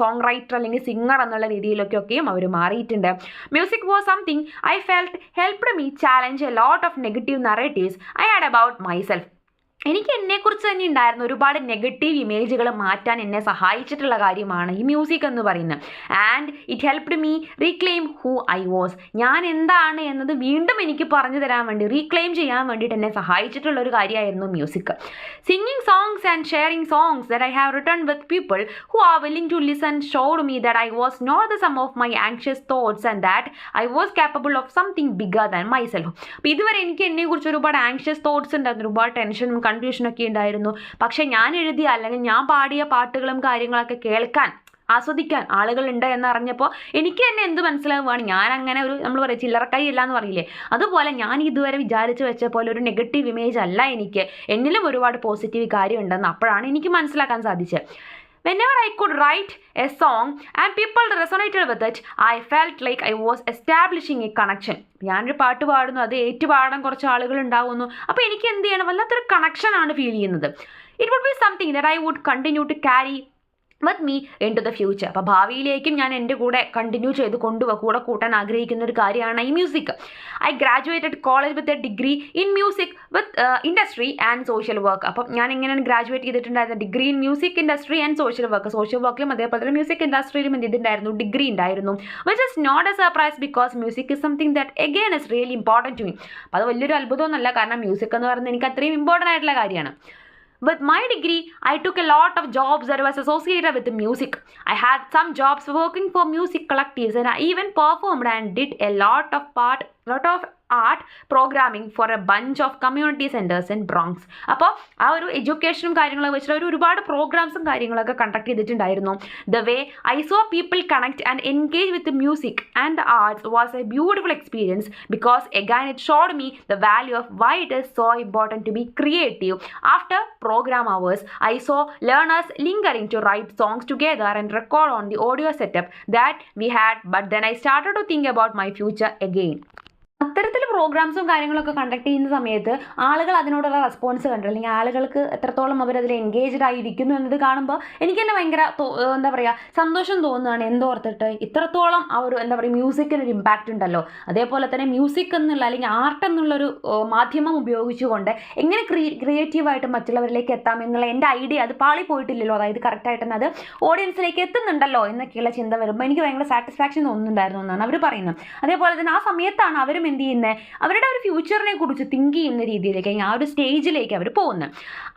സോങ് റൈറ്റർ അല്ലെങ്കിൽ സിംഗർ എന്നുള്ള രീതിയിലൊക്കെയും അവർ മാറിയിട്ടുണ്ട്. Music was something I felt helped me challenge a lot of negative narratives I had about myself. എനിക്ക് എന്നെക്കുറിച്ച് തന്നെ ഉണ്ടായിരുന്ന ഒരുപാട് നെഗറ്റീവ് ഇമേജുകൾ മാറ്റാൻ എന്നെ സഹായിച്ചിട്ടുള്ള കാര്യമാണ് ഈ മ്യൂസിക് എന്ന് പറയുന്നത്. And it helped me reclaim who I was. ഞാൻ എന്താണ് എന്നത് വീണ്ടും എനിക്ക് പറഞ്ഞു തരാൻ വേണ്ടി, റീക്ലെയിം ചെയ്യാൻ വേണ്ടിയിട്ട് എന്നെ സഹായിച്ചിട്ടുള്ള ഒരു കാര്യമായിരുന്നു music. Singing songs and sharing songs that I have written with people who are willing to listen showed me that I was not the sum of my anxious thoughts and that I was capable of something bigger than myself. അപ്പോൾ ഇതുവരെ എനിക്ക് എന്നെക്കുറിച്ച് ഒരുപാട് anxious thoughts ഉണ്ടായിരുന്നു, ഒരുപാട് ടെൻഷനും കൺഫ്യൂഷനൊക്കെ ഉണ്ടായിരുന്നു. പക്ഷെ ഞാൻ എഴുതിയ അല്ലെങ്കിൽ ഞാൻ പാടിയ പാട്ടുകളും കാര്യങ്ങളൊക്കെ കേൾക്കാൻ, ആസ്വദിക്കാൻ ആളുകളുണ്ട് എന്നറിഞ്ഞപ്പോൾ എനിക്ക് തന്നെ എന്ത് മനസ്സിലാവുകയാണ്, ഞാൻ അങ്ങനെ നമ്മൾ പറയും ചില്ലറക്കൈ ഇല്ല എന്ന് പറയില്ലേ, അതുപോലെ ഞാൻ ഇതുവരെ വിചാരിച്ച് വെച്ച പോലെ ഒരു നെഗറ്റീവ് ഇമേജ് അല്ല എനിക്ക്, എന്നിലും ഒരുപാട് പോസിറ്റീവ് കാര്യമുണ്ടെന്ന് അപ്പോഴാണ് എനിക്ക് മനസ്സിലാക്കാൻ സാധിച്ചത്. Whenever I could write a song and people resonated with it, I felt like I was establishing a connection. ഞാനൊരു പാട്ട് പാടുന്നു, അത് ഏറ്റുപാടാൻ കുറച്ച് ആളുകൾ ഉണ്ടാവുന്നു, അപ്പോൾ എനിക്ക് എന്ത് ചെയ്യണം, വല്ലാത്തൊരു കണക്ഷനാണ് ഫീൽ ചെയ്യുന്നത്. It would be something that I would continue to carry with me into the future. അപ്പോൾ ഭാവിയിലേക്കും ഞാൻ എൻ്റെ കൂടെ കണ്ടിന്യൂ ചെയ്ത് കൂടെ കൂട്ടാൻ ആഗ്രഹിക്കുന്ന ഒരു കാര്യമാണ് ഈ music. I graduated college with a degree in music with industry and social work. അപ്പം ഞാൻ ഇങ്ങനെയാണ് ഗ്രാജുവേറ്റ് ചെയ്തിട്ടുണ്ടായിരുന്നത്, degree in music industry and social work. Social വർക്കിലും അതേപോലെ തന്നെ മ്യൂസിക് ഇൻഡസ്ട്രിയിലും എന്ത് ചെയ്തിട്ടുണ്ടായിരുന്നു, ഡിഗ്രി ഉണ്ടായിരുന്നു. Which is not a surprise because music is something that again is really important to me. അപ്പോൾ അത് വലിയൊരു അത്ഭുതമൊന്നുമല്ല, കാരണം മ്യൂസിക് എന്ന് പറയുന്നത് എനിക്ക് അത്രയും ഇമ്പോർട്ടൻ്റ് ആയിട്ടുള്ള കാര്യമാണ്. With my degree, I took a lot of jobs that was associated with music. I had some jobs working for music collectives, and I even performed and did a lot of art programming for a bunch of community centers in Bronx. അപ്പോൾ ആ ഒരു എഡ്യൂക്കേഷനും കാര്യങ്ങളൊക്കെ വെച്ചിട്ട് അവർ ഒരുപാട് പ്രോഗ്രാംസും കാര്യങ്ങളൊക്കെ conduct ചെയ്തിട്ടുണ്ടായിരുന്നു. The way I saw people connect and engage with music and the arts was a beautiful experience because again it showed me the value of why it is so important to be creative. After program hours, I saw learners lingering to write songs together and record on the audio setup that we had, but then I started to think about my future again. അത്തരത്തിൽ പ്രോഗ്രാംസും കാര്യങ്ങളൊക്കെ conduct ചെയ്യുന്ന സമയത്ത് ആളുകൾ അതിനോടുള്ള response കണ്ടു, അല്ലെങ്കിൽ ആളുകൾക്ക് എത്രത്തോളം അവരതിൽ എൻഗേജ്ഡ് ആയിരിക്കുന്നു എന്നത് കാണുമ്പോൾ എനിക്ക് തന്നെ ഭയങ്കര എന്താ പറയുക സന്തോഷം തോന്നുകയാണ്. എന്തോർത്തിട്ട് ഇത്രത്തോളം ആ ഒരു എന്താ പറയുക മ്യൂസിക്കിനൊരു ഇമ്പാക്റ്റ് ഉണ്ടല്ലോ. അതേപോലെ തന്നെ മ്യൂസിക് എന്നുള്ള അല്ലെങ്കിൽ ആർട്ട് എന്നുള്ളൊരു മാധ്യമം ഉപയോഗിച്ചുകൊണ്ട് എങ്ങനെ ക്രിയേറ്റീവായിട്ട് മറ്റുള്ളവരിലേക്ക് എത്താം എന്നുള്ള എൻ്റെ ഐഡിയ അത് പാളിപ്പോയിട്ടില്ലല്ലോ, അതായത് കറക്റ്റായിട്ട് തന്നെ അത് ഓഡിയൻസിലേക്ക് എത്തുന്നുണ്ടല്ലോ എന്നൊക്കെയുള്ള ചിന്ത വരുമ്പോൾ എനിക്ക് ഭയങ്കര സാറ്റിസ്ഫാക്ഷൻ തോന്നുന്നുണ്ടായിരുന്നു എന്നാണ് അവർ പറയുന്നത്. അതേപോലെ തന്നെ ആ സമയത്താണ് അവരും എന്ത് ചെയ്യുന്നത്, അവരുടെ ഒരു ഫ്യൂച്ചറിനെ കുറിച്ച് തിങ്ക് ചെയ്യുന്ന രീതിയിലേക്ക് ആ ഒരു സ്റ്റേജിലേക്ക് അവർ പോകുന്നത്.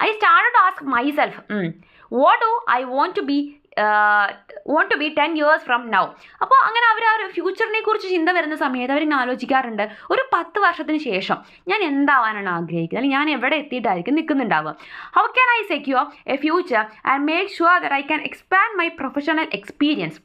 I started to ask myself what do I want to be 10 years from now. അപ്പോൾ അങ്ങനെ അവർ ആ ഒരു ഫ്യൂച്ചറിനെ കുറിച്ച് ചിന്ത വരുന്ന സമയത്ത് അവരിങ്ങനെ ആലോചിക്കാറുണ്ട്, ഒരു 10 വർഷത്തിന് ശേഷം ഞാൻ എന്താവാനാണ് ആഗ്രഹിക്കുന്നത്, അല്ലെങ്കിൽ ഞാൻ എവിടെ എത്തിയിട്ടായിരിക്കും നിൽക്കുന്നുണ്ടാവുക. How can I secure a future and make sure that I can expand my professional experience.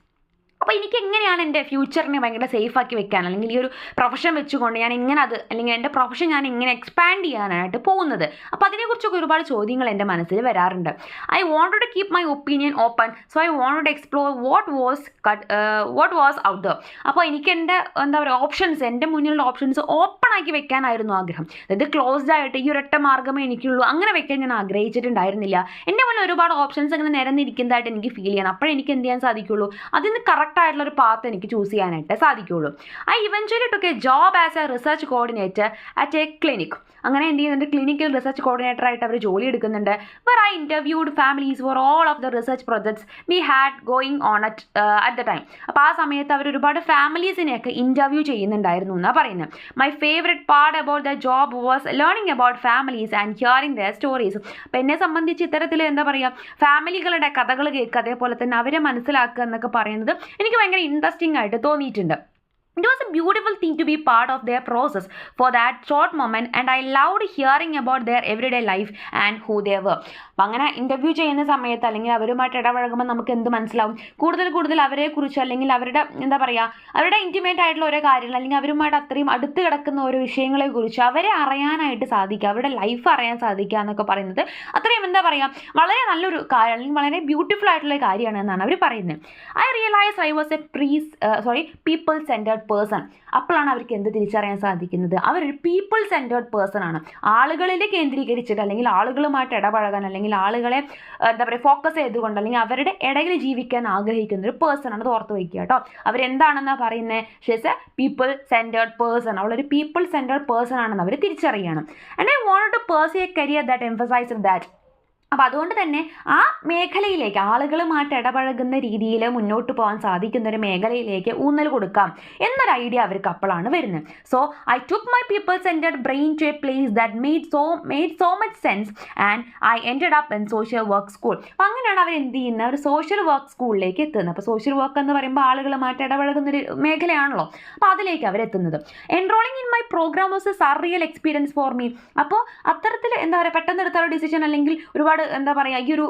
അപ്പോൾ എനിക്ക് എങ്ങനെയാണ് എൻ്റെ ഫ്യൂച്ചറിനെ ഭയങ്കര സേഫാക്കി വെക്കാൻ, അല്ലെങ്കിൽ ഈ ഒരു പ്രൊഫഷൻ വെച്ചുകൊണ്ട് ഞാൻ എങ്ങനെ അത് അല്ലെങ്കിൽ എൻ്റെ പ്രൊഫഷൻ ഞാൻ എങ്ങനെ എക്സ്പാൻഡ് ചെയ്യാനായിട്ട് പോകുന്നത്. അപ്പോൾ അതിനെക്കുറിച്ചൊക്കെ ഒരുപാട് ചോദ്യങ്ങൾ എൻ്റെ മനസ്സിൽ വരാറുണ്ട്. I wanted to keep my opinion open, so I wanted to explore what was out there. അപ്പോൾ എനിക്ക് എൻ്റെ എന്താ പറയുക ഓപ്ഷൻസ്, എൻ്റെ മുന്നിലുള്ള ഓപ്ഷൻസ് ഓപ്പൺ ആക്കി വെക്കാനായിരുന്നു ആഗ്രഹം. അതായത് ക്ലോസ്ഡ് ആയിട്ട് ഈ ഒരൊറ്റ മാർഗ്ഗമേ എനിക്കുള്ളൂ അങ്ങനെ വെക്കാൻ ഞാൻ ആഗ്രഹിച്ചിട്ടുണ്ടായിരുന്നില്ല. എൻ്റെ മുന്നിൽ ഒരുപാട് ഓപ്ഷൻസ് അങ്ങനെ നിരന്നിരിക്കുന്നതായിട്ട് എനിക്ക് ഫീൽ ചെയ്യണം. അപ്പോഴെനിക്ക് എന്ത് ചെയ്യാൻ സാധിക്കുള്ളൂ, അതിന് കറക്റ്റായിട്ടുള്ളൊരു പാത്ത് എനിക്ക് ചൂസ് ചെയ്യാനായിട്ട് സാധിക്കുള്ളൂ. I eventually took a job as a research coordinator at a clinic. അങ്ങനെ എന്ത് ചെയ്യുന്നുണ്ട്, ക്ലിനിക്കൽ റിസർച്ച് കോർഡിനേറ്ററായിട്ട് അവർ ജോലി എടുക്കുന്നുണ്ട്. Where I interviewed families for all of the research projects we had going on at the time. അപ്പോൾ ആ സമയത്ത് അവർ ഒരുപാട് ഫാമിലീസിനെയൊക്കെ ഇൻ്റർവ്യൂ ചെയ്യുന്നുണ്ടായിരുന്നു എന്നാണ് പറയുന്നത്. My favourite part about the job was learning about families and hearing their stories. അപ്പോൾ എന്നെ സംബന്ധിച്ച് ഇത്തരത്തിൽ എന്താ പറയുക ഫാമിലികളുടെ കഥകൾ കേൾക്കുക, അതേപോലെ തന്നെ അവരെ മനസ്സിലാക്കുക എന്നൊക്കെ പറയുന്നത് എനിക്ക് ഭയങ്കര ഇൻട്രസ്റ്റിംഗ് ആയിട്ട് തോന്നിയിട്ടുണ്ട്. It was a beautiful thing to be part of their process for that short moment, and I loved hearing about their everyday life and who they were. അപ്പം അങ്ങനെ ഇൻ്റർവ്യൂ ചെയ്യുന്ന സമയത്ത് അല്ലെങ്കിൽ അവരുമായിട്ട് ഇടപഴകുമ്പോൾ നമുക്ക് എന്ത് മനസ്സിലാവും, കൂടുതൽ അവരെക്കുറിച്ച് അല്ലെങ്കിൽ അവരുടെ എന്താ പറയുക അവരുടെ ഇൻറ്റിമേറ്റ് ആയിട്ടുള്ള ഓരോ കാര്യങ്ങൾ അല്ലെങ്കിൽ അവരുമായിട്ട് അത്രയും അടുത്ത് കിടക്കുന്ന ഓരോ വിഷയങ്ങളെക്കുറിച്ച് അവരെ അറിയാനായിട്ട് സാധിക്കുക, അവരുടെ ലൈഫ് അറിയാൻ സാധിക്കുക എന്നൊക്കെ പറയുന്നത് അത്രയും എന്താ പറയുക വളരെ നല്ലൊരു കാര്യം അല്ലെങ്കിൽ വളരെ ബ്യൂട്ടിഫുൾ ആയിട്ടുള്ള കാര്യമാണ് എന്നാണ് അവർ പറയുന്നത്. I realise I was A people centred person. അപ്പോഴാണ് അവർക്ക് എന്ത് തിരിച്ചറിയാൻ സാധിക്കുന്നത്, അവരൊരു പീപ്പിൾ സെൻറ്റേർഡ് പേഴ്സൺ ആണ്. ആളുകളിൽ കേന്ദ്രീകരിച്ചിട്ട് അല്ലെങ്കിൽ ആളുകളുമായിട്ട് ഇടപഴകാൻ അല്ലെങ്കിൽ ആളുകളെ എന്താ പറയുക ഫോക്കസ് ചെയ്തുകൊണ്ട് അല്ലെങ്കിൽ അവരുടെ ഇടയിൽ ജീവിക്കാൻ ആഗ്രഹിക്കുന്ന ഒരു പേഴ്സൺ ആണ്. അത് ഓർത്ത് വയ്ക്കുക കേട്ടോ. അവരെന്താണെന്നാണ് പറയുന്നത്, she's a people centred person. അവളൊരു പീപ്പിൾ സെൻറ്റേർഡ് പേഴ്സൺ ആണെന്ന് അവർ തിരിച്ചറിയണം. And I wanted to pursue a career that emphasize that. അപ്പോൾ അതുകൊണ്ട് തന്നെ ആ മേഖലയിലേക്ക് ആളുകളുമായിട്ട് ഇടപഴകുന്ന രീതിയിൽ മുന്നോട്ട് പോകാൻ സാധിക്കുന്ന ഒരു മേഖലയിലേക്ക് ഊന്നൽ കൊടുക്കാം എന്നൊരു ഐഡിയ അവർക്ക് അപ്പോഴാണ് വരുന്നത്. So I took my people centred brain to a place that made so much sense and I ended up in social work school. അപ്പോൾ അങ്ങനെയാണ് അവർ എന്ത് ചെയ്യുന്നത്, ഒരു സോഷ്യൽ വർക്ക് സ്കൂളിലേക്ക് എത്തുന്നത്. അപ്പോൾ സോഷ്യൽ വർക്ക് എന്ന് പറയുമ്പോൾ ആളുകളുമായിട്ട് ഇടപഴകുന്നൊരു മേഖലയാണല്ലോ, അപ്പോൾ അതിലേക്ക് അവരെത്തുന്നത്. Enrolling in my programme was a surreal experience for me. അപ്പോൾ അത്തരത്തിൽ എന്താ പറയുക പെട്ടെന്ന് എടുത്ത ഒരു ഡിസിഷൻ അല്ലെങ്കിൽ ഒരുപാട് എന്താ പറയുക ഈ ഒരു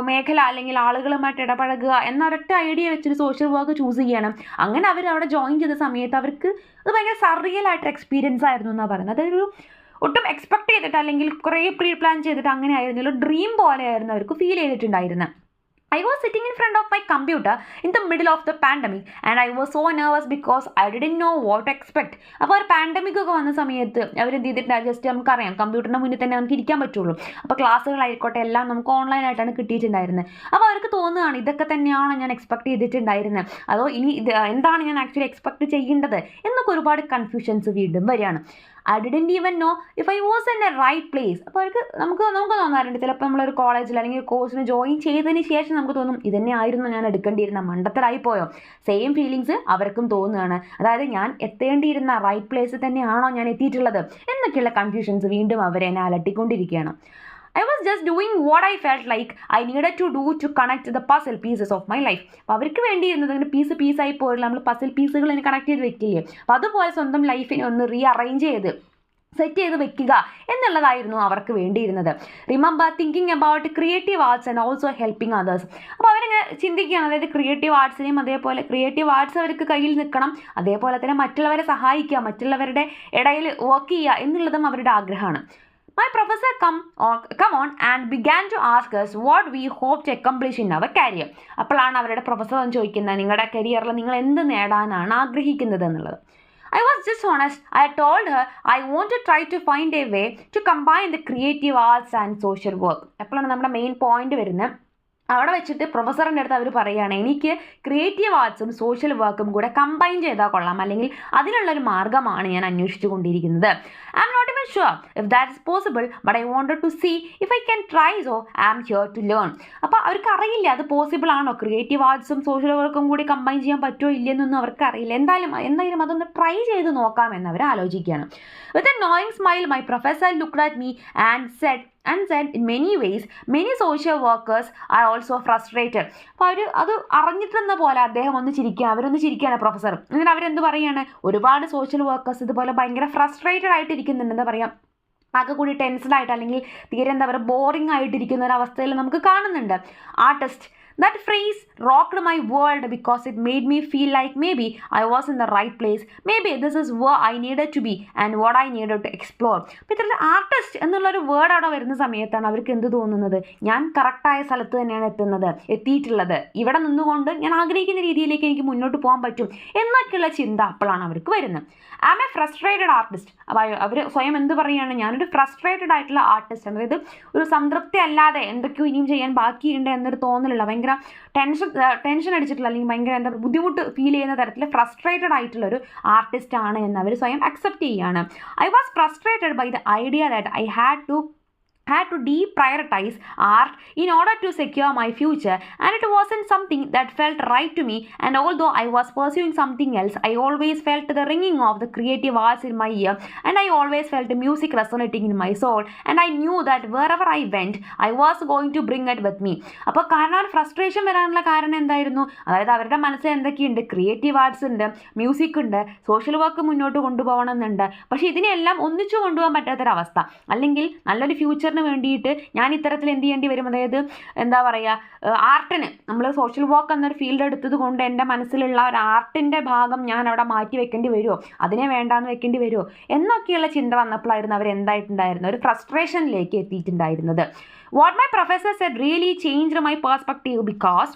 മേഖല അല്ലെങ്കിൽ ആളുകളുമായിട്ട് ഇടപഴകുക എന്നൊരൊറ്റ ഐഡിയ വെച്ചൊരു സോഷ്യൽ വർക്ക് ചൂസ് ചെയ്യണം. അങ്ങനെ അവർ അവിടെ ജോയിൻ ചെയ്ത സമയത്ത് അവർക്ക് അത് ഭയങ്കര സർറിയൽ ആയിട്ടൊരു എക്സ്പീരിയൻസ് ആയിരുന്നു എന്നാണ് പറയുന്നത്. അതൊരു ഒട്ടും എക്സ്പെക്ട് ചെയ്തിട്ട് അല്ലെങ്കിൽ കുറേ പ്രീ പ്ലാൻ ചെയ്തിട്ട് അങ്ങനെ ആയിരുന്നില്ല, ഡ്രീം പോലെ ആയിരുന്നു അവർക്ക് ഫീൽ ചെയ്തിട്ടുണ്ടായിരുന്നത്. I was sitting in front of my computer in the middle of the pandemic and I was so nervous because I didn't know what to expect. അപ്പോൾ ഒരു പാൻഡമിക് ഒക്കെ വന്ന സമയത്ത് അവരെന്ത് ചെയ്തിട്ടുണ്ടായിരുന്നു, ജസ്റ്റ് നമുക്കറിയാം കമ്പ്യൂട്ടറിൻ്റെ മുന്നിൽ തന്നെ നമുക്ക് ഇരിക്കാൻ പറ്റുള്ളൂ. അപ്പോൾ ക്ലാസ്സുകളായിക്കോട്ടെ എല്ലാം നമുക്ക് ഓൺലൈനായിട്ടാണ് കിട്ടിയിട്ടുണ്ടായിരുന്നത്. അപ്പോൾ അവർക്ക് തോന്നുകയാണ് ഇതൊക്കെ തന്നെയാണ് ഞാൻ എക്സ്പെക്ട് ചെയ്തിട്ടുണ്ടായിരുന്നത്, അതോ ഇനി ഇത് എന്താണ് ഞാൻ ആക്ച്വലി എക്സ്പെക്ട് ചെയ്യേണ്ടത് എന്നൊക്കെ ഒരുപാട് കൺഫ്യൂഷൻസ് വീണ്ടും വരികയാണ്. I didn't even know if I was in the right place. അപ്പോൾ നമുക്ക് തോന്നാറുണ്ട് ചിലപ്പോൾ നമ്മളൊരു കോളേജിൽ അല്ലെങ്കിൽ കോഴ്സിന് ജോയിൻ ചെയ്തതിന് ശേഷം നമുക്ക് തോന്നും ഇതന്നെ ആയിരുന്നു ഞാൻ എടുക്കേണ്ടിയിരുന്ന, മണ്ടത്തരായി പോയോ. സെയിം ഫീലിങ്സ് അവർക്കും തോന്നുകയാണ്. അതായത് ഞാൻ എത്തേണ്ടിയിരുന്ന റൈറ്റ് പ്ലേസിൽ തന്നെയാണോ ഞാൻ എത്തിയിട്ടുള്ളത് എന്നൊക്കെയുള്ള കൺഫ്യൂഷൻസ് വീണ്ടും അവരെ എന്നെ അലട്ടിക്കൊണ്ടിരിക്കുകയാണ്. I was just doing what I felt like I needed to do to connect the puzzle pieces of my life. അപ്പോൾ അവർക്ക് വേണ്ടിയിരുന്നത് അങ്ങനെ പീസായി പോയില്ല, നമ്മൾ പസിൽ പീസുകൾ കണക്ട് ചെയ്ത് വെക്കില്ലേ, അപ്പോൾ അതുപോലെ സ്വന്തം ലൈഫിനെ ഒന്ന് റീഅറേഞ്ച് ചെയ്ത് സെറ്റ് ചെയ്ത് വെക്കുക എന്നുള്ളതായിരുന്നു അവർക്ക് വേണ്ടിയിരുന്നത്. Remember thinking about creative arts and also helping others. അപ്പോൾ അവരിങ്ങനെ ചിന്തിക്കുകയാണ്, അതായത് ക്രിയേറ്റീവ് ആർട്സിനെയും അതേപോലെ ക്രിയേറ്റീവ് ആർട്സ് അവർക്ക് കയ്യിൽ നിൽക്കണം, അതേപോലെ തന്നെ മറ്റുള്ളവരെ സഹായിക്കുക, മറ്റുള്ളവരുടെ ഇടയിൽ വർക്ക് ചെയ്യുക എന്നുള്ളതും അവരുടെ ആഗ്രഹമാണ്. My professor come on and began to ask us what we hope to accomplish in our career. അപ്പോഴാണ് അവരുടെ പ്രൊഫസർ ചോദിക്കുന്നത് നിങ്ങളുടെ കരിയറിൽ നിങ്ങൾ എന്ത് നേടാനാണ് ആഗ്രഹിക്കുന്നത് എന്നുള്ളത്. I was just honest. I told her I want to try to find a way to combine the creative arts and social work. അപ്പോഴാണ് നമ്മുടെ മെയിൻ പോയിന്റ് വരുന്നത്. അവിടെ വെച്ചിട്ട് പ്രൊഫസറിൻ്റെ അടുത്ത് അവർ പറയുകയാണ് എനിക്ക് ക്രിയേറ്റീവ് ആർട്സും സോഷ്യൽ വർക്കും കൂടെ കമ്പൈൻ ചെയ്താൽ കൊള്ളാം, അല്ലെങ്കിൽ അതിനുള്ളൊരു മാർഗ്ഗമാണ് ഞാൻ അന്വേഷിച്ചു കൊണ്ടിരിക്കുന്നത്. I'm not even sure if that is possible but I wanted to see if I can try, so I am here to learn. അപ്പോൾ അവർക്ക് അറിയില്ല അത് പോസിബിൾ ആണോ, ക്രിയേറ്റീവ് ആർട്സും സോഷ്യൽ വർക്കും കൂടി കമ്പൈൻ ചെയ്യാൻ പറ്റുമോ ഇല്ലെന്നൊന്നും അവർക്ക് അറിയില്ല. എന്തായാലും അതൊന്ന് ട്രൈ ചെയ്ത് നോക്കാമെന്ന് അവർ ആലോചിക്കുകയാണ്. With a knowing smile my professor looked at me and said in many ways many social workers are also frustrated. അപ്പോൾ അത് അറിഞ്ഞിട്ടെന്ന പോലെ അദ്ദേഹം അവരൊന്ന് ചിരിക്കുകയാണ് പ്രൊഫസർ. എന്നിട്ട് അവരെന്ത് പറയുകയാണ്, ഒരുപാട് സോഷ്യൽ വർക്കേഴ്സ് ഇതുപോലെ ഭയങ്കര ഫ്രസ്ട്രേറ്റഡ് ആയിട്ടിരിക്കുന്നുണ്ട്, എന്താ പറയുക ആകെ കൂടി ടെൻസ്ഡ് ആയിട്ട് അല്ലെങ്കിൽ തീരെ എന്താ പറയുക ബോറിംഗ് ആയിട്ടിരിക്കുന്ന ഒരു അവസ്ഥയിൽ നമുക്ക് കാണുന്നുണ്ട്. Artist. That phrase rocked my world because it made me feel like maybe I was in the right place. Maybe this is where I needed to be and what I needed to explore. അപ്പോൾ ഇത്തരത്തിൽ artist എന്നുള്ളൊരു word അവിടെ വരുന്ന സമയത്താണ് അവർക്ക് എന്ത് തോന്നുന്നത്, ഞാൻ കറക്റ്റായ സ്ഥലത്ത് തന്നെയാണ് എത്തിയിട്ടുള്ളത്, ഇവിടെ നിന്നുകൊണ്ട് ഞാൻ ആഗ്രഹിക്കുന്ന രീതിയിലേക്ക് എനിക്ക് മുന്നോട്ട് പോകാൻ പറ്റും എന്നൊക്കെയുള്ള ചിന്ത അപ്പോഴാണ് അവർക്ക് വരുന്നത്. I am a frustrated artist. അപ്പോൾ അവർ സ്വയം എന്ത് പറയുകയാണ്, ഞാനൊരു ഫ്രസ്ട്രേറ്റഡ് ആയിട്ടുള്ള ആർട്ടിസ്റ്റ്, അതായത് ഒരു സംതൃപ്തി അല്ലാതെ എന്തൊക്കെയോ ഇനിയും ചെയ്യാൻ ബാക്കിയുണ്ട് എന്നൊരു തോന്നലുള്ള ഭയങ്കര ടെൻഷൻ അടിച്ചിട്ടുള്ള അല്ലെങ്കിൽ ഭയങ്കര ബുദ്ധിമുട്ട് ഫീൽ ചെയ്യുന്ന തരത്തിൽ ഫ്രസ്ട്രേറ്റഡ് ആയിട്ടുള്ളൊരു ആർട്ടിസ്റ്റ് ആണ് എന്ന് അവർ സ്വയം അക്സെപ്റ്റ് ചെയ്യുകയാണ്. I was frustrated by the idea that I had to deprioritize art in order to secure my future, and it wasn't something that felt right to me. And although I was pursuing something else, I always felt the ringing of the creative arts in my ear, and I always felt the music resonating in my soul, and I knew that wherever I went I was going to bring it with me. അപ്പോൾ കാരണം frustration വരാനുള്ള കാരണം എന്തായിരുന്നു, അതായത് അവരുടെ മനസ്സിൽ എന്തൊക്കെയുണ്ട്, creative arts ഉണ്ട്, മ്യൂസിക് ഉണ്ട്, സോഷ്യൽ വർക്ക് മുന്നോട്ട് കൊണ്ടുപോകണമെന്നുണ്ട്, പക്ഷേ ഇതിനെല്ലാം ഒന്നിച്ചു കൊണ്ടുപോകാൻ പറ്റാത്തൊരവസ്ഥ, അല്ലെങ്കിൽ നല്ലൊരു ഫ്യൂച്ചർ വേണ്ടിയിട്ട് ഞാൻ ഇത്തരത്തിൽ എന്ത് ചെയ്യേണ്ടി വരും, അതായത് എന്താ പറയുക ആർട്ടിന് നമ്മൾ സോഷ്യൽ വർക്ക് എന്നൊരു ഫീൽഡ് എടുത്തത് കൊണ്ട് എൻ്റെ മനസ്സിലുള്ള ഒരു ആർട്ടിൻ്റെ ഭാഗം ഞാൻ അവിടെ മാറ്റി വെക്കേണ്ടി വരുമോ, അതിനെ വേണ്ടാന്ന് വെക്കേണ്ടി വരുമോ എന്നൊക്കെയുള്ള ചിന്ത വന്നപ്പോഴായിരുന്നു അവരെന്തായിട്ടുണ്ടായിരുന്നത്, ഒരു ഫ്രസ്ട്രേഷനിലേക്ക് എത്തിയിട്ടുണ്ടായിരുന്നത്. What my professor said really changed my perspective because,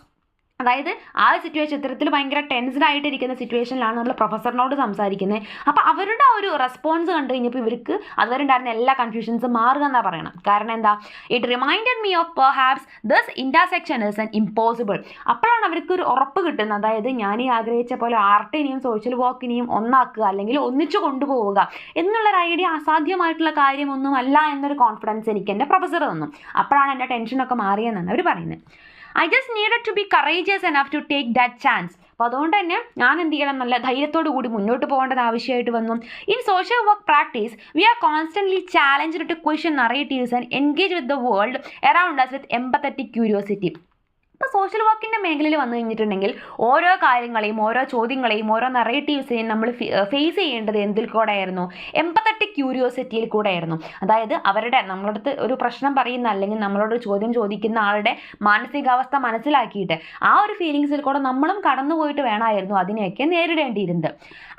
അതായത് ആ സിറ്റുവേഷൻ ഇത്തരത്തിൽ ഭയങ്കര ടെൻസ്ഡ് ആയിട്ടിരിക്കുന്ന സിറ്റുവേഷനിലാണ് നമ്മൾ പ്രൊഫസറിനോട് സംസാരിക്കുന്നത്. അപ്പോൾ അവരുടെ ഒരു റെസ്പോൺസ് കണ്ടു കഴിഞ്ഞപ്പോൾ ഇവർക്ക് അതുവരെ ഉണ്ടായിരുന്ന എല്ലാ കൺഫ്യൂഷൻസും മാറുക എന്നാണ് പറയണം. കാരണം എന്താ, it reminded me of perhaps this intersection is an impossible. അപ്പോഴാണ് അവർക്ക് ഒരു ഉറപ്പ് കിട്ടുന്നത്, അതായത് ഞാൻ ഈ ആഗ്രഹിച്ച പോലെ ആർട്ടിനെയും സോഷ്യൽ വർക്കിനെയും ഒന്നാക്കുക അല്ലെങ്കിൽ ഒന്നിച്ചു കൊണ്ടുപോവുക എന്നുള്ളൊരു ഐഡിയ അസാധ്യമായിട്ടുള്ള കാര്യമൊന്നുമല്ല എന്നൊരു കോൺഫിഡൻസ് എനിക്ക് എൻ്റെ പ്രൊഫസർ തന്നു. അപ്പോഴാണ് എൻ്റെ ടെൻഷനൊക്കെ മാറിയെന്നാണ് അവർ പറയുന്നത്. I just needed to be courageous enough to take that chance. അപ്പോൾ അതുകൊണ്ട് തന്നെ ഞാൻ എന്ത് ചെയ്യണം, നല്ല ധൈര്യത്തോടു കൂടി മുന്നോട്ട് പോകേണ്ടത് ആവശ്യമായിട്ട് വന്നു. In social work practice we are constantly challenged to question narratives and engage with the world around us with empathetic curiosity. ഇപ്പോൾ സോഷ്യൽ വർക്കിൻ്റെ മേഖലയിൽ വന്നു കഴിഞ്ഞിട്ടുണ്ടെങ്കിൽ ഓരോ കാര്യങ്ങളെയും ഓരോ ചോദ്യങ്ങളെയും ഓരോ നറേറ്റീവ്സിനെയും നമ്മൾ ഫേസ് ചെയ്യേണ്ടത് എന്തിൽ കൂടെ ആയിരുന്നു, എംപത്തറ്റിക് ക്യൂരിയോസിറ്റിയിൽ കൂടെ ആയിരുന്നു. അതായത് നമ്മളടുത്ത് ഒരു പ്രശ്നം പറയുന്ന അല്ലെങ്കിൽ നമ്മളോട് ചോദ്യം ചോദിക്കുന്ന ആളുടെ മാനസികാവസ്ഥ മനസ്സിലാക്കിയിട്ട് ആ ഒരു ഫീലിങ്സിൽ കൂടെ നമ്മളും കടന്നു പോയിട്ട് വേണമായിരുന്നു അതിനെയൊക്കെ നേരിടേണ്ടിയിരുന്നത്.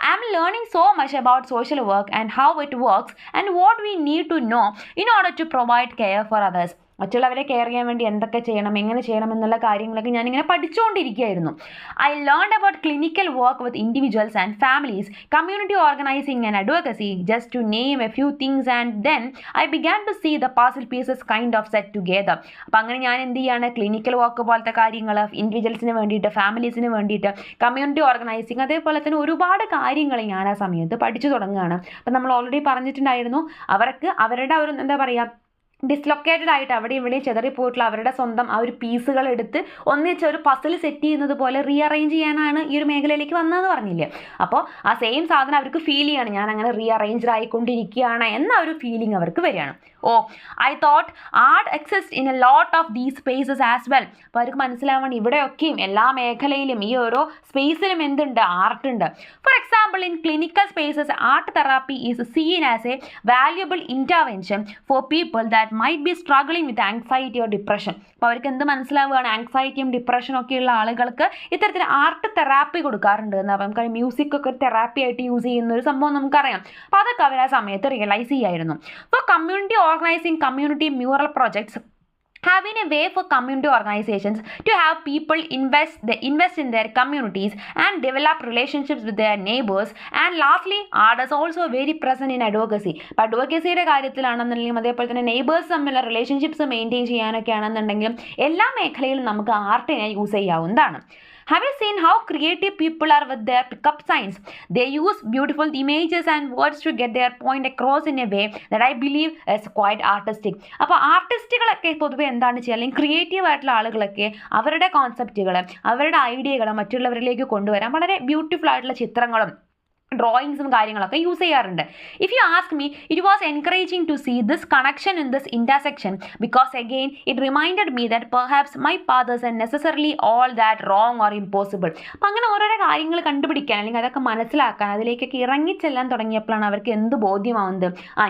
I am learning so much about social work and how it works and what we need to know in order to provide care for others. മറ്റുള്ളവരെ കെയർ ചെയ്യാൻ വേണ്ടി എന്തൊക്കെ ചെയ്യണം, എങ്ങനെ ചെയ്യണം എന്നുള്ള കാര്യങ്ങളൊക്കെ ഞാനിങ്ങനെ പഠിച്ചുകൊണ്ടിരിക്കുകയായിരുന്നു. I learned about clinical work with individuals and families, community organising and advocacy, just to name a few things. And then I began to see the puzzle pieces kind of set together. അപ്പം അങ്ങനെ ഞാൻ എന്ത് ചെയ്യാണ്, clinical work പോലത്തെ കാര്യങ്ങൾ, ഇൻഡിവിജ്വൽസിന് വേണ്ടിയിട്ട്, ഫാമിലീസിന് വേണ്ടിയിട്ട്, community organising, അതേപോലെ തന്നെ ഒരുപാട് കാര്യങ്ങൾ ഞാൻ ആ സമയത്ത് പഠിച്ചു തുടങ്ങുകയാണ്. അപ്പം നമ്മൾ ഓൾറെഡി പറഞ്ഞിട്ടുണ്ടായിരുന്നു, അവർക്ക് അവരുടെ ഒരു എന്താ പറയുക, ഡിസ്ലൊക്കേറ്റഡ് ആയിട്ട് അവിടെ ഇവിടെ ചെതറിപ്പോയിട്ടുള്ള അവരുടെ സ്വന്തം ആ ഒരു പീസുകൾ എടുത്ത് ഒന്നിച്ച് ഒരു പസിൽ സെറ്റ് ചെയ്യുന്നത് പോലെ റീഅറേഞ്ച് ചെയ്യാനാണ് ഈ ഒരു മേഖലയിലേക്ക് വന്നതെന്ന് പറഞ്ഞില്ലേ. അപ്പോൾ ആ സെയിം സാധനം അവർക്ക് ഫീൽ ചെയ്യാണ്, ഞാൻ അങ്ങനെ റീഅറേഞ്ച്ഡ് ആയിക്കൊണ്ടിരിക്കുകയാണ് എന്ന ഒരു ഫീലിംഗ് അവർക്ക് വരികയാണ്. I thought art exist in a lot of these spaces as well. അപ്പോൾ അവർക്ക് മനസ്സിലാവണം, ഇവിടെയൊക്കെയും എല്ലാ മേഖലയിലും ഈ ഓരോ സ്പേസിലും എന്തുണ്ട്, ആർട്ട് ഉണ്ട്. For example, in clinical spaces art therapy is seen as A valuable intervention for people that might be struggling with anxiety or depression. അപ്പോൾ അവർക്ക് എന്ത് മനസ്സിലാവുകയാണ്, ആങ്സൈറ്റിയും ഡിപ്രഷനും ഒക്കെയുള്ള ആളുകൾക്ക് ഇത്തരത്തിൽ ആർട്ട് തെറാപ്പി കൊടുക്കാറുണ്ട് എന്ന്. അപ്പം നമുക്ക് മ്യൂസിക് ഒക്കെ തെറാപ്പി ആയിട്ട് യൂസ് ചെയ്യുന്ന ഒരു സംഭവം നമുക്കറിയാം. അപ്പോൾ അതൊക്കെ അവർ ആ സമയത്ത് റിയലൈസ് ചെയ്യായിരുന്നു. For community organising community mural projects have been a way for community organizations to have people invest in their communities and develop relationships with their neighbors. And lastly, art is also very present in advocacy. അപ്പോൾ അഡ്വക്കസിയുടെ കാര്യത്തിലാണെന്നുണ്ടെങ്കിലും അതേപോലെ തന്നെ neighbours തമ്മിലുള്ള relationships maintain ചെയ്യാനൊക്കെ ആണെന്നുണ്ടെങ്കിലും എല്ലാ മേഖലയിലും നമുക്ക് ആർട്ടിനെ use ചെയ്യാവുന്നതാണ്. Have you seen how creative people are with their pickup signs? They use beautiful images and words to get their point across in a way that I believe is quite artistic. അപ്പോൾ ആർട്ടിസ്റ്റുകളൊക്കെ പൊതുവെ എന്താണ് ചെയ്യുക, അല്ലെങ്കിൽ creative ആയിട്ടുള്ള ആളുകളൊക്കെ അവരുടെ കോൺസെപ്റ്റുകൾ, അവരുടെ ഐഡിയകൾ മറ്റുള്ളവരിലേക്ക് കൊണ്ടുവരാൻ വളരെ ബ്യൂട്ടിഫുൾ ആയിട്ടുള്ള ചിത്രങ്ങളും ഡ്രോയിങ്സും കാര്യങ്ങളൊക്കെ യൂസ് ചെയ്യാറുണ്ട്. If you ask me, it was encouraging to see this connection in this intersection because again it reminded me that perhaps my path is necessarily all that wrong or impossible. അപ്പം അങ്ങനെ ഓരോരോ കാര്യങ്ങൾ കണ്ടുപിടിക്കാൻ അല്ലെങ്കിൽ അതൊക്കെ മനസ്സിലാക്കാൻ അതിലേക്കൊക്കെ ഇറങ്ങിച്ചെല്ലാൻ തുടങ്ങിയപ്പോഴാണ് അവർക്ക് എന്ത് ബോധ്യമാവുന്നത്,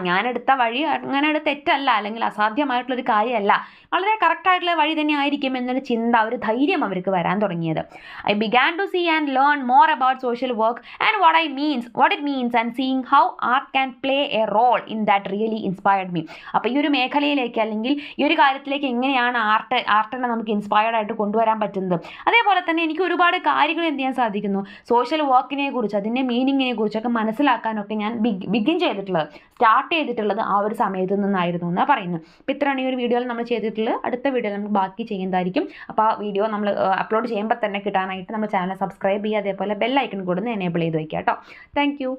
ഞാനെടുത്ത വഴി അങ്ങനെ ഒരു തെറ്റല്ല അല്ലെങ്കിൽ അസാധ്യമായിട്ടുള്ളൊരു കാര്യമല്ല, വളരെ കറക്റ്റായിട്ടുള്ള വഴി തന്നെ ആയിരിക്കും എന്നൊരു ചിന്ത, ഒരു ധൈര്യം അവർക്ക് വരാൻ തുടങ്ങിയത്. I began to see and learn more about social work and what it means and seeing how art can play a role in that really inspired me. അപ്പോൾ ഈ ഒരു മേഖലയിലേക്ക് അല്ലെങ്കിൽ ഈ ഒരു കാര്യത്തിലേക്ക് എങ്ങനെയാണ് ആർട്ടിനെ നമുക്ക് ഇൻസ്പയർഡ് ആയിട്ട് കൊണ്ടുവരാൻ പറ്റുന്നത്. അതേപോലെ തന്നെ എനിക്ക് ഒരുപാട് കാര്യങ്ങൾ എന്ത് ചെയ്യാൻ സാധിക്കുന്നു, സോഷ്യൽ വർക്കിനെ കുറിച്ച് അതിൻ്റെ മീനിങ്ങിനെ കുറിച്ചൊക്കെ മനസ്സിലാക്കാനൊക്കെ ഞാൻ സ്റ്റാർട്ട് ചെയ്തിട്ടുള്ളത് ആ ഒരു സമയത്ത് നിന്നായിരുന്നു എന്നാണ് പറയുന്നത്. അപ്പോൾ ഇത്രയാണ് ഈ ഒരു വീഡിയോയിൽ നമ്മൾ ചെയ്തിട്ടുള്ളത്. അടുത്ത വീഡിയോയിൽ നമുക്ക് ബാക്കി ചെയ്യുന്നതായിരിക്കും. അപ്പോൾ ആ വീഡിയോ നമ്മൾ അപ്ലോഡ് ചെയ്യുമ്പോൾ തന്നെ കിട്ടാനായിട്ട് നമ്മൾ ചാനൽ സബ്സ്ക്രൈബ് ചെയ്യുക, അതേപോലെ ബെൽ ഐക്കൺ കൂടെ എനേബിൾ ചെയ്ത് വയ്ക്കുക കേട്ടോ. Thank you.